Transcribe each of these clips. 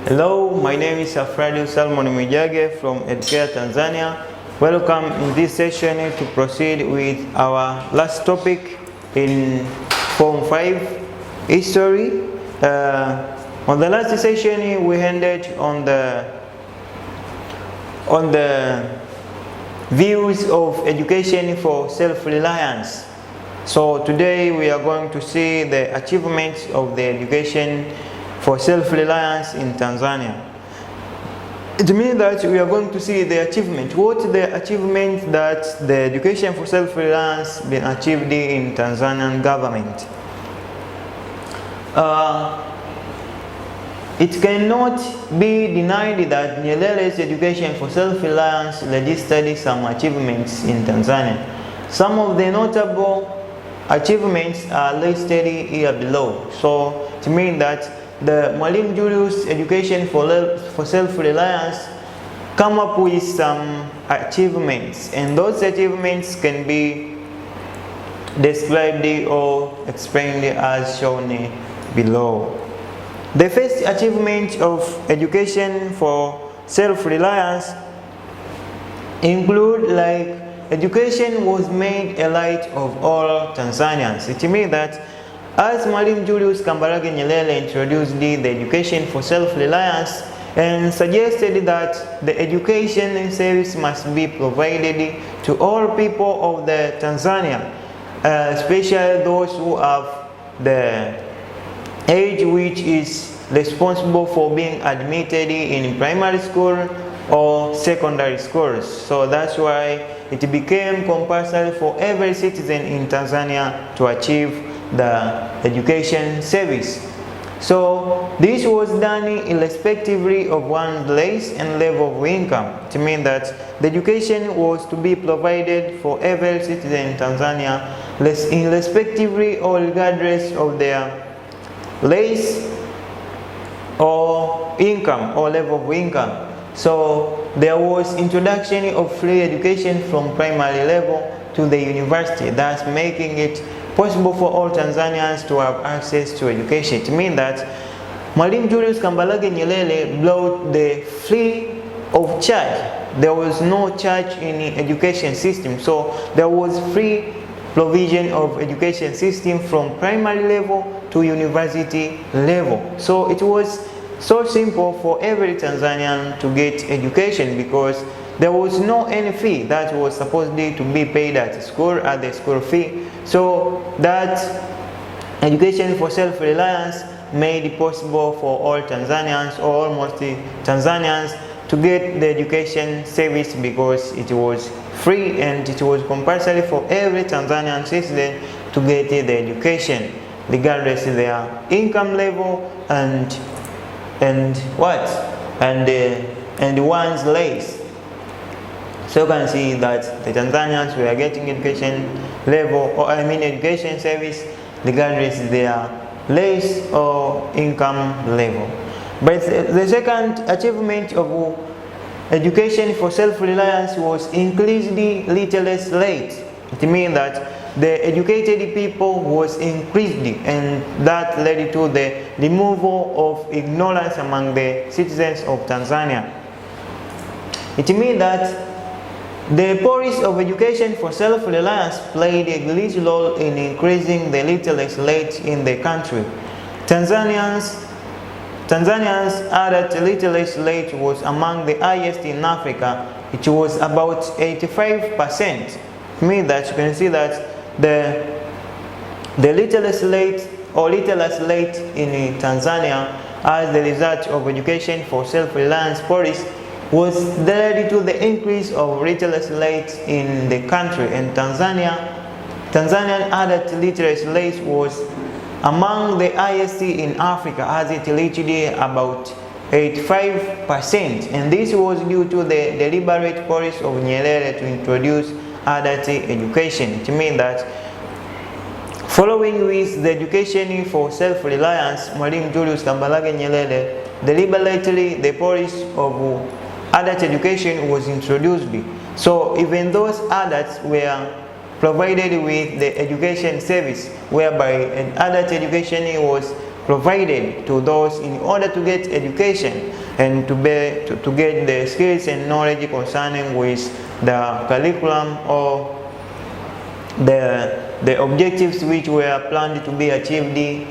Hello, my name is SelfReliance from Edukea Tanzania. Welcome in this session to proceed with our last topic in Form 5, History. On the last session, we ended on the views of education for self-reliance. So today we are going to see the achievements of the education for self-reliance in Tanzania. It means that we are going to see the achievement. What the achievement that the education for self-reliance been achieved in Tanzanian government? It cannot be denied that Nyerere's education for self-reliance registered some achievements in Tanzania. Some of the notable achievements are listed here below. So it means that the Mwalimu Julius education for self-reliance come up with some achievements, and those achievements can be described or explained as shown below. The first achievement of education for self-reliance include education was made a right of all Tanzanians. It means that as Mwalimu Julius Nyerere introduced the education for self-reliance and suggested that the education service must be provided to all people of the Tanzania, especially those who have the age which is responsible for being admitted in primary school or secondary schools. So that's why it became compulsory for every citizen in Tanzania to achieve the education service. So this was done irrespectively of one's race and level of income. It means that the education was to be provided for every citizen in Tanzania, irrespectively or regardless of their race or income or level of income. So there was introduction of free education from primary level to the university, thus making it possible for all Tanzanians to have access to education. It means that Mwalimu Julius Nyerere brought the free of charge. There was no charge in the education system, so there was free provision of education system from primary level to university level. So it was so simple for every Tanzanian to get education because there was no any fee that was supposed to be paid at school at the school fee. So that education for self-reliance made it possible for all Tanzanians or almost Tanzanians to get the education service because it was free and it was compulsory for every Tanzanian citizen to get the education regardless of their income level and one's race. So you can see that the Tanzanians were getting education level, or education service regardless of their race or income level. But the second achievement of education for self-reliance was increased literacy rate. It means that the educated people was increased, and that led to the removal of ignorance among the citizens of Tanzania. It means that the policy of education for self-reliance played a great role in increasing the literacy rate in the country. Tanzanians' adult literacy rate was among the highest in Africa. It was about 85%. It means that you can see that the literacy rate in Tanzania as the result of education for self-reliance policy was led to the increase of literacy rate in the country, and Tanzanian adult literacy rate was among the highest in Africa as it reached about 85%, and this was due to the deliberate policy of Nyerere to introduce adult education. It means that following with the education for self-reliance, Mwalimu Julius Nyerere deliberately the policy of adult education was introduced. So even those adults were provided with the education service, whereby an adult education was provided to those in order to get education and to get the skills and knowledge concerning with the curriculum or the objectives which were planned to be achieved in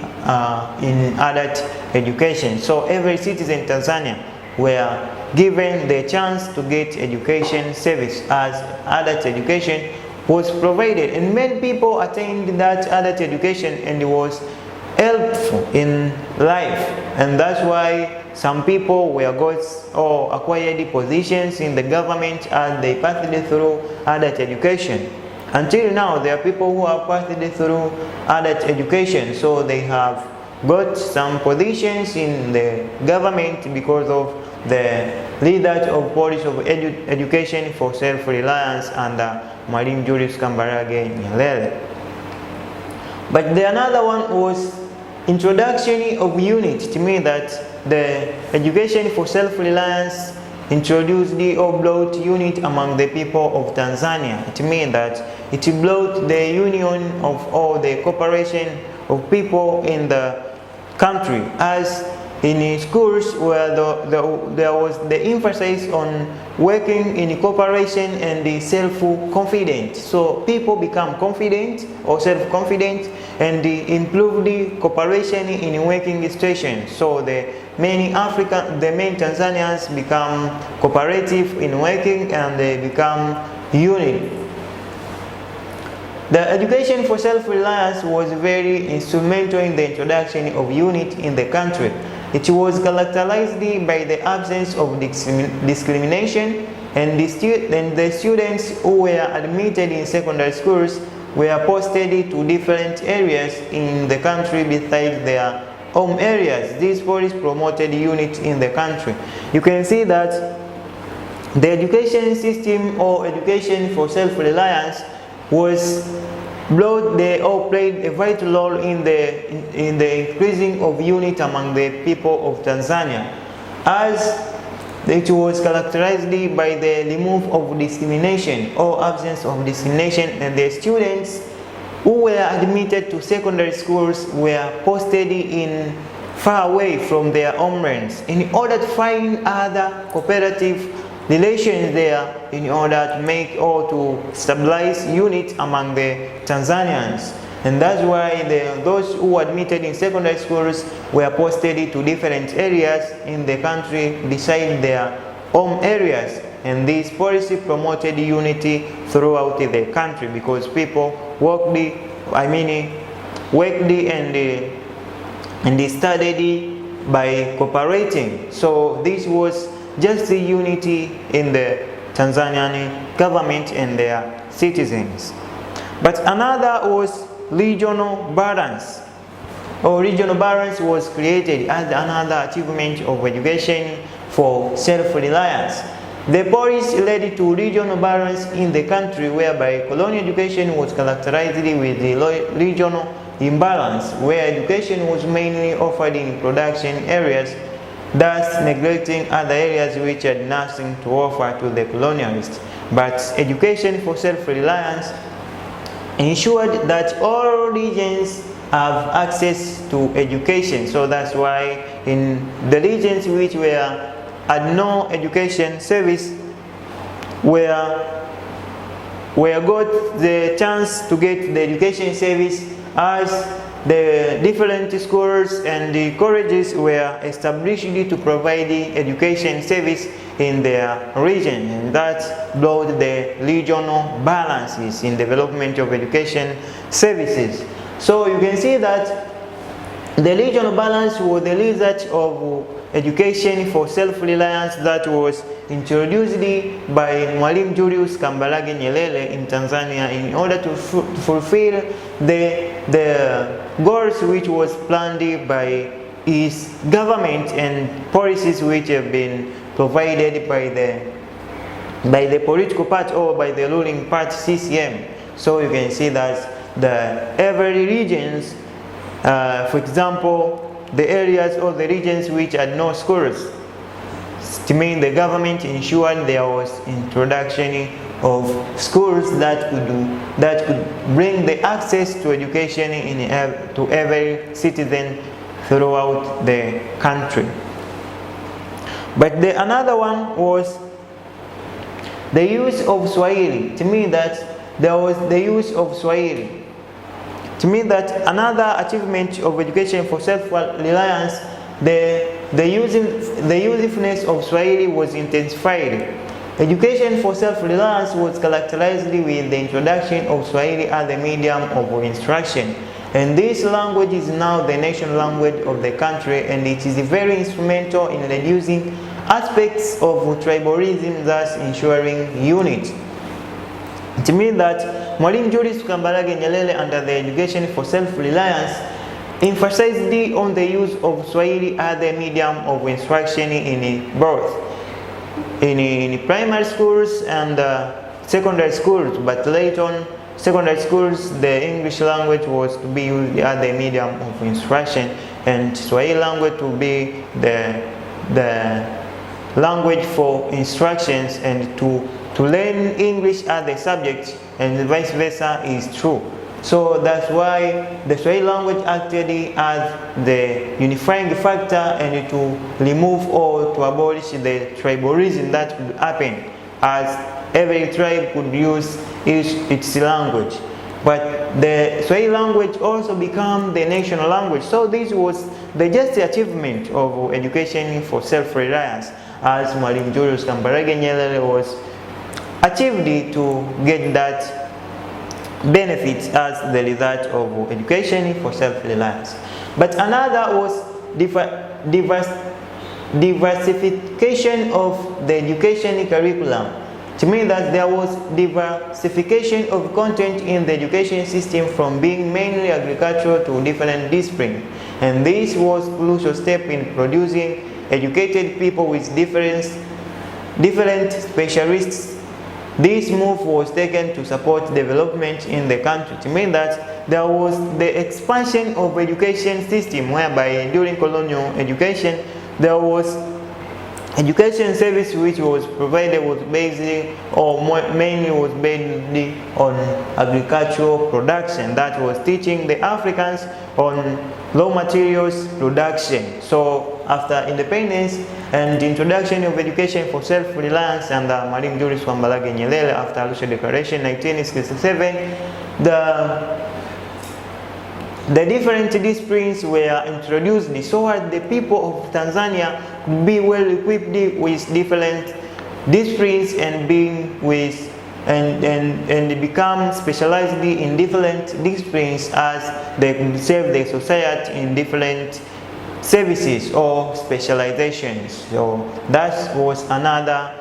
adult education. So every citizen in Tanzania were given the chance to get education service as adult education was provided, and many people attained that adult education and it was helpful in life, and that's why some people were got or acquired positions in the government as they passed through adult education. Until now, there are people who have passed through adult education, so they have got some positions in the government because of the leaders of Policy of Education for Self-Reliance under Mwalimu Julius Kambarage Nyerere. But the another one was introduction of unit. To me, that the education for self-reliance introduced or brought unit among the people of Tanzania. It means that it brought the union of all the cooperation of people in the country, as in schools where there was the emphasis on working in cooperation and the self-confident. So people become confident or self-confident and improve the cooperation in working situations. So the main Tanzanians become cooperative in working and they become unit. The education for self-reliance was very instrumental in the introduction of unit in the country. It was characterized by the absence of discrimination, and the students who were admitted in secondary schools were posted to different areas in the country besides their home areas. These policies promoted unity in the country. You can see that the education system or education for self-reliance was played a vital role in the increasing of unity among the people of Tanzania, as it was characterized by the removal of discrimination or absence of discrimination, and the students who were admitted to secondary schools were posted in far away from their homelands in order to find other cooperative relations there in order to make or to stabilize unity among the Tanzanians. And that's why those who were admitted in secondary schools were posted to different areas in the country beside their home areas. And this policy promoted unity throughout the country because people worked and they studied by cooperating. So this was just the unity in the Tanzanian government and their citizens. But another was regional balance. Regional balance was created as another achievement of education for self-reliance. The policy led to regional balance in the country, whereby colonial education was characterized with the regional imbalance, where education was mainly offered in production areas, thus neglecting other areas which had nothing to offer to the colonialists. But education for self-reliance ensured that all regions have access to education. So that's why in the regions which had no education service where got the chance to get the education service, as the different schools and the colleges were established to provide the education service in their region, and that brought the regional balances in development of education services. So you can see that the regional balance was the result of education for self-reliance that was introduced by Mwalimu Julius Kambarage Nyerere in Tanzania in order to fulfill the goals which was planned by his government and policies which have been provided by the political party or by the ruling party CCM. So you can see that every regions, for example, the areas or the regions which had no schools, to mean the government ensured there was introduction of schools that could bring the access to education to every citizen throughout the country. But another one was the use of Swahili. To me, that there was the use of Swahili. To me, that another achievement of education for self-reliance, the usefulness of Swahili was intensified. Education for self-reliance was characterized with the introduction of Swahili as the medium of instruction. And this language is now the national language of the country, and it is very instrumental in reducing aspects of tribalism, thus ensuring unity. It means that Mwalimu Julius Kambarage Nyerere, under the Education for Self-Reliance, emphasized on the use of Swahili as the medium of instruction in both in primary schools and secondary schools, but later on secondary schools, the English language was to be used as the medium of instruction, and Swahili language to be the language for instructions, and to learn English as the subject, and vice versa is true. So that's why the Swahili language acted as the unifying factor, and to remove or to abolish the tribalism that could happen, as every tribe could use its language. But the Swahili language also became the national language. So this was the just achievement of education for self-reliance, as Mwalimu Julius Kambarage Nyerere was achieved to get that benefits as the result of education for self-reliance. But another was diversification of the education curriculum. To me, that there was diversification of content in the education system from being mainly agricultural to different disciplines. And this was a crucial step in producing educated people with different specialists. This move was taken to support development in the country. To mean that there was the expansion of education system, whereby during colonial education there was education service which was provided was based or mainly was based on agricultural production, that was teaching the Africans on raw materials production. So after independence and introduction of education for self-reliance under Mwalimu Julius Kambarage Nyerere after Arusha Declaration 1967, the different disciplines were introduced so that the people of Tanzania could be well equipped with different disciplines and become specialized in different disciplines, as they could serve the society in different services or specializations. So that was another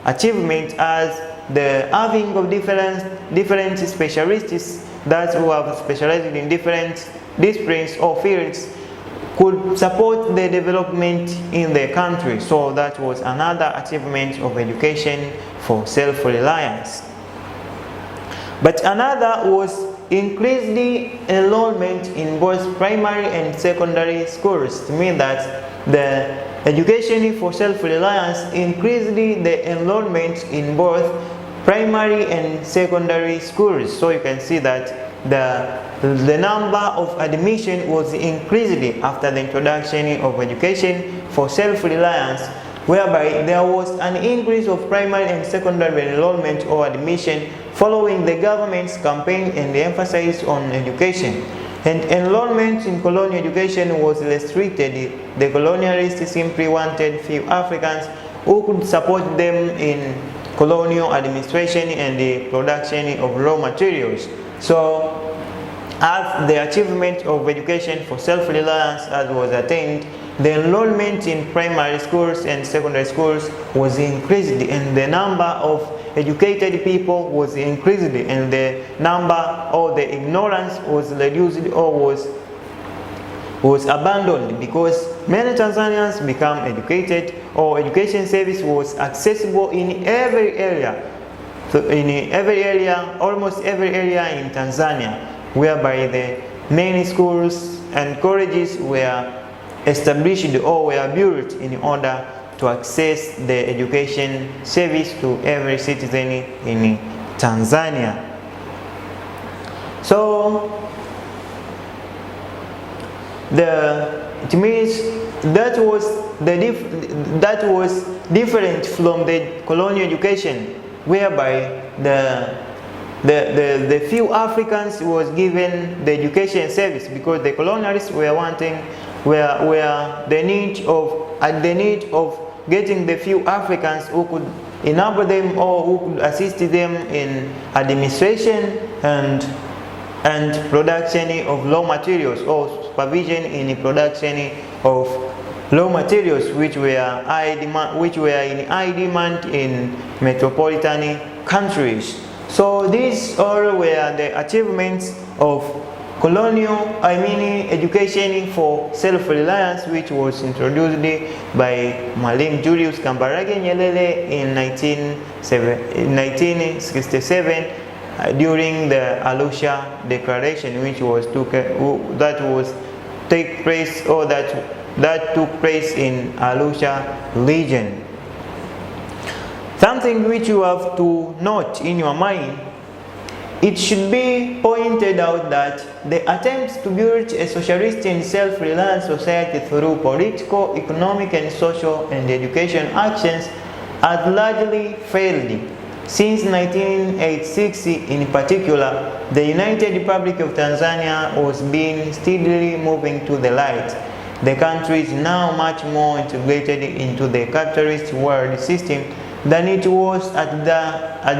achievement, as the having of different specialists that who have specialized in different disciplines or fields could support the development in the country. So that was another achievement of education for self-reliance. But another was increased enrollment in both primary and secondary schools. To mean that the education for self-reliance increased the enrollment in both primary and secondary schools. So you can see that the number of admission was increased after the introduction of education for self-reliance, whereby there was an increase of primary and secondary enrollment or admission following the government's campaign and the emphasis on education. And enrollment in colonial education was restricted. The colonialists simply wanted few Africans who could support them in colonial administration and the production of raw materials. So, as the achievement of education for self-reliance as was attained, the enrollment in primary schools and secondary schools was increased, and the number of educated people was increased, and the number or the ignorance was reduced or was abandoned, because many Tanzanians become educated, or education service was accessible in every area. So almost every area in Tanzania, whereby the many schools and colleges were established or were built in order to access the education service to every citizen in Tanzania. So the it means that was different from the colonial education, whereby the few Africans was given the education service, because the colonialists were the need of getting the few Africans who could enable them or who could assist them in administration and production of raw materials, or supervision in the production of raw materials, which were in high demand in metropolitan countries. So these all were the achievements of education for self-reliance, which was introduced by Mwalimu Julius Kambarage Nyerere in 1967 during the Arusha Declaration, which took place in Arusha region. Something which you have to note in your mind, it should be pointed out that the attempts to build a socialist and self-reliant society through political, economic, and social and education actions has largely failed. Since 1986 in particular, the United Republic of Tanzania was being steadily moving to the right. The country is now much more integrated into the capitalist world system than it was at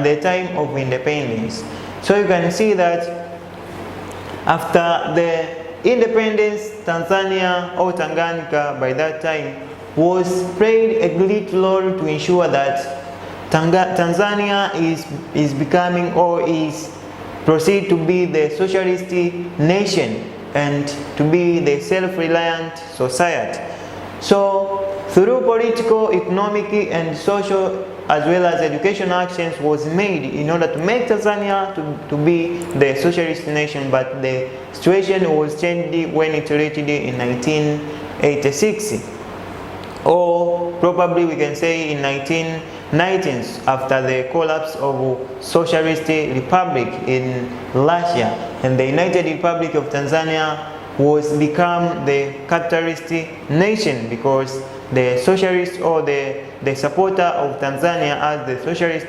the time of independence. So you can see that after the independence, Tanzania or Tanganyika by that time was played a great role to ensure that Tanzania is becoming or is proceed to be the socialist nation and to be the self-reliant society. So through political, economic, and social as well as education actions was made in order to make Tanzania to be the socialist nation, but the situation was changed when it reached in 1986, or probably we can say in 1990s, after the collapse of Socialist Republic in Russia, and the United Republic of Tanzania was become the capitalist nation, because the socialist or the supporter of Tanzania as the socialist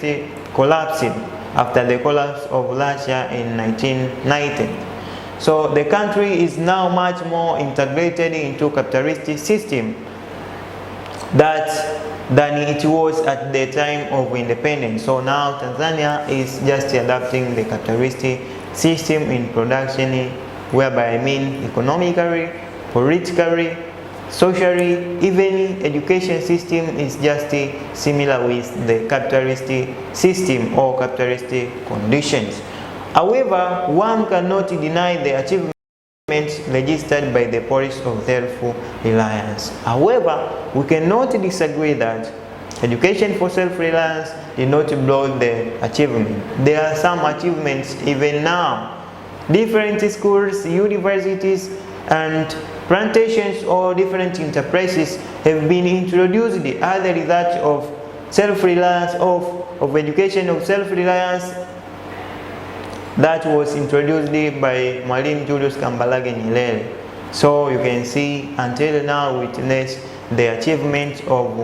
collapsed after the collapse of Russia in 1990. So the country is now much more integrated into capitalist system than it was at the time of independence. So now Tanzania is just adapting the capitalist system in production, whereby I mean economically, politically, socially, even education system is just similar with the capitalist system or capitalist conditions. However, one cannot deny the achievements registered by the policy of self-reliance. However, we cannot disagree that education for self-reliance did not block the achievement. There are some achievements even now. Different schools, universities, and plantations or different enterprises have been introduced as a result of self-reliance, of education of self-reliance that was introduced by Mwalimu Julius Kambarage Nyerere. So you can see until now witness the achievement of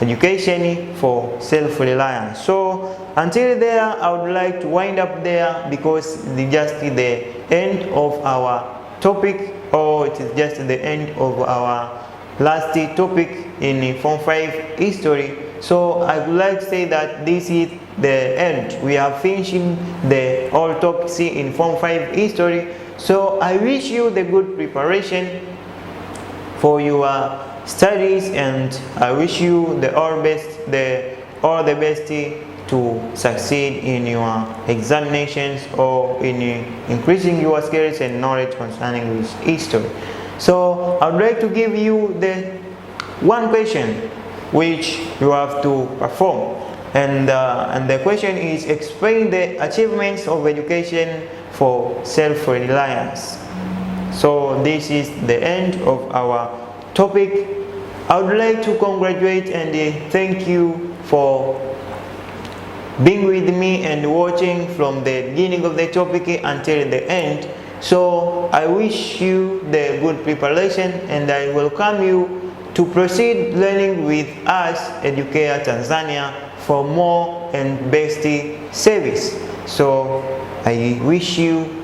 education for self-reliance. So until there, I would like to wind up there, because it's just the end of our topic, or it is just the end of our last topic in Form 5 history. So I would like to say that this is the end. We are finishing the all topics in Form 5 history. So I wish you the good preparation for your studies, and I wish you the all the best to succeed in your examinations or in increasing your skills and knowledge concerning this history. So I would like to give you the one question which you have to perform, and the question is: explain the achievements of education for self-reliance. So this is the end of our topic. I would like to congratulate and thank you for being with me and watching from the beginning of the topic until the end. So I wish you the good preparation, and I welcome you to proceed learning with us, Edukea Tanzania, for more and best service. So I wish you